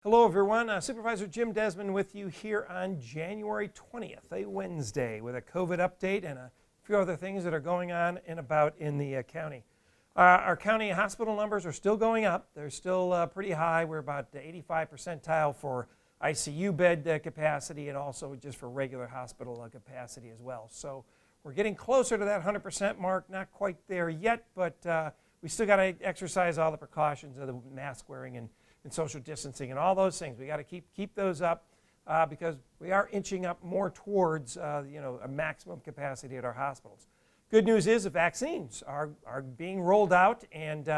Hello everyone, Supervisor Jim Desmond with you here on January 20th, a Wednesday, with a COVID update and a few other things that are going on and about in the county. Our county hospital numbers are still going up. They're still pretty high. We're about 85 percentile for ICU bed capacity and also just for regular hospital capacity as well. So we're getting closer to that 100% mark, not quite there yet, but we still got to exercise all the precautions of the mask wearing and social distancing and all those things. We got to keep those up because we are inching up more towards a maximum capacity at our hospitals. Good news is the vaccines are being rolled out, and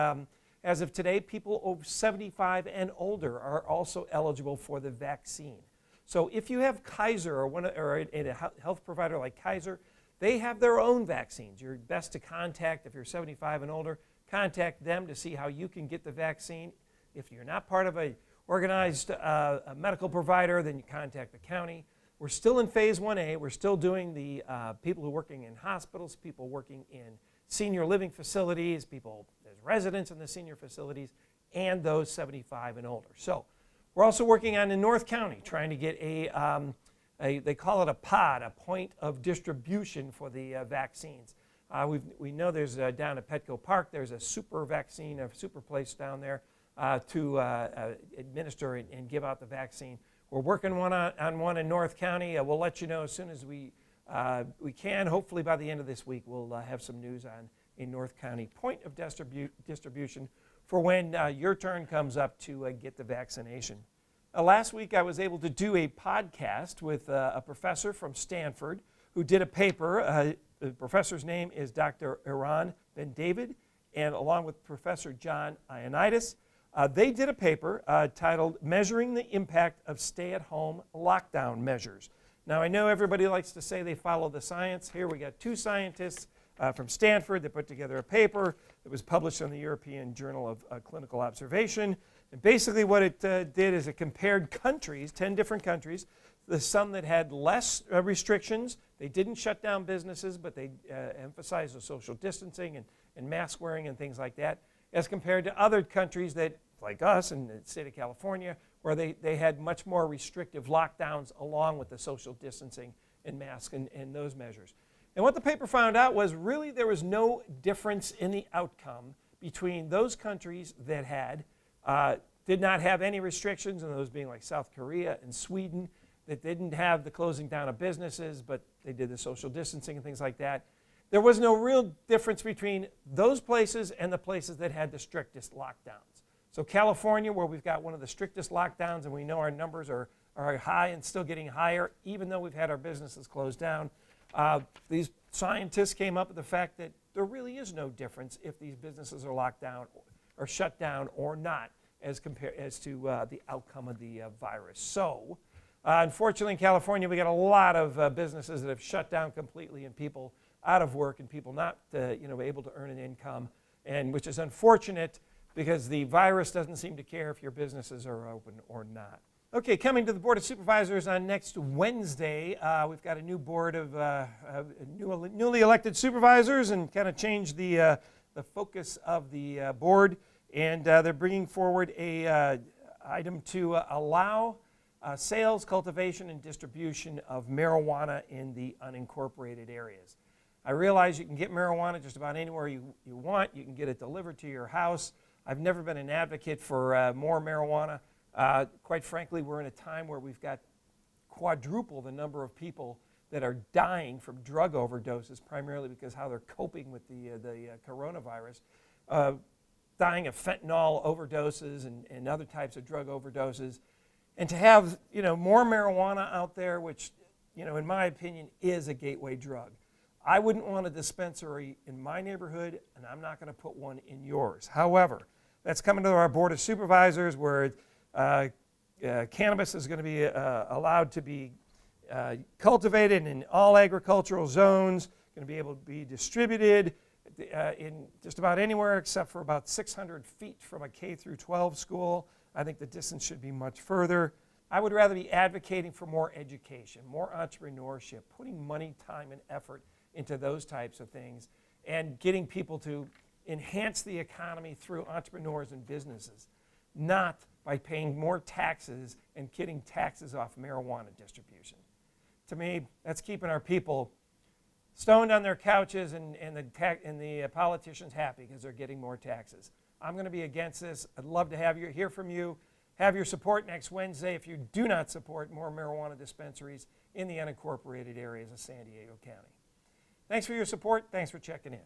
as of today, people over 75 and older are also eligible for the vaccine. So if you have Kaiser or a health provider like Kaiser, they have their own vaccines. You're best to contact, if you're 75 and older, contact them to see how you can get the vaccine. If you're not part of an organized medical provider, then you contact the county. We're still in phase 1A. We're still doing the people who are working in hospitals, people working in senior living facilities, people as residents in the senior facilities, and those 75 and older. So we're also working on in North County, trying to get they call it a pod, a point of distribution for the vaccines. We know there's down at Petco Park, there's a super vaccine, a super place down there to administer and give out the vaccine. We're working on one in North County. We'll let you know as soon as we can. Hopefully by the end of this week we'll have some news on a North County point of distribution for when your turn comes up to get the vaccination. Last week I was able to do a podcast with a professor from Stanford who did a paper. The professor's name is Dr. Eran Ben David, and along with Professor John Ioannidis, they did a paper titled Measuring the Impact of Stay-at-Home Lockdown Measures. Now, I know everybody likes to say they follow the science. Here we got two scientists from Stanford that put together a paper that was published in the European Journal of Clinical Observation. And basically what it did is it compared countries, 10 different countries, the some that had less restrictions. They didn't shut down businesses, but they emphasized the social distancing and mask wearing and things like that, as compared to other countries that, like us in the state of California, where they had much more restrictive lockdowns along with the social distancing and masks and those measures. And what the paper found out was really there was no difference in the outcome between those countries that did not have any restrictions, and those being like South Korea and Sweden, that didn't have the closing down of businesses, but they did the social distancing and things like that. There was no real difference between those places and the places that had the strictest lockdowns. So California, where we've got one of the strictest lockdowns, and we know our numbers are high and still getting higher, even though we've had our businesses closed down, these scientists came up with the fact that there really is no difference if these businesses are locked down or shut down or not as to the outcome of the virus. So unfortunately in California, we got a lot of businesses that have shut down completely and people out of work and people not able to earn an income, and which is unfortunate because the virus doesn't seem to care if your businesses are open or not. Okay, coming to the Board of Supervisors on next Wednesday, we've got a new board of newly elected supervisors and kind of changed the focus of the board, and they're bringing forward a item to allow sales, cultivation, and distribution of marijuana in the unincorporated areas. I realize you can get marijuana just about anywhere you want. You can get it delivered to your house. I've never been an advocate for more marijuana. Quite frankly, we're in a time where we've got quadruple the number of people that are dying from drug overdoses, primarily because how they're coping with the coronavirus, dying of fentanyl overdoses and other types of drug overdoses. And to have more marijuana out there, which in my opinion is a gateway drug. I wouldn't want a dispensary in my neighborhood, and I'm not going to put one in yours. However, that's coming to our Board of Supervisors, where cannabis is going to be allowed to be cultivated in all agricultural zones, going to be able to be distributed in just about anywhere except for about 600 feet from a K through 12 school. I think the distance should be much further. I would rather be advocating for more education, more entrepreneurship, putting money, time, and effort into those types of things, and getting people to enhance the economy through entrepreneurs and businesses, not by paying more taxes and getting taxes off marijuana distribution. To me, that's keeping our people stoned on their couches and the politicians happy because they're getting more taxes. I'm going to be against this. I'd love to hear from you. Have your support next Wednesday if you do not support more marijuana dispensaries in the unincorporated areas of San Diego County. Thanks for your support. Thanks for checking in.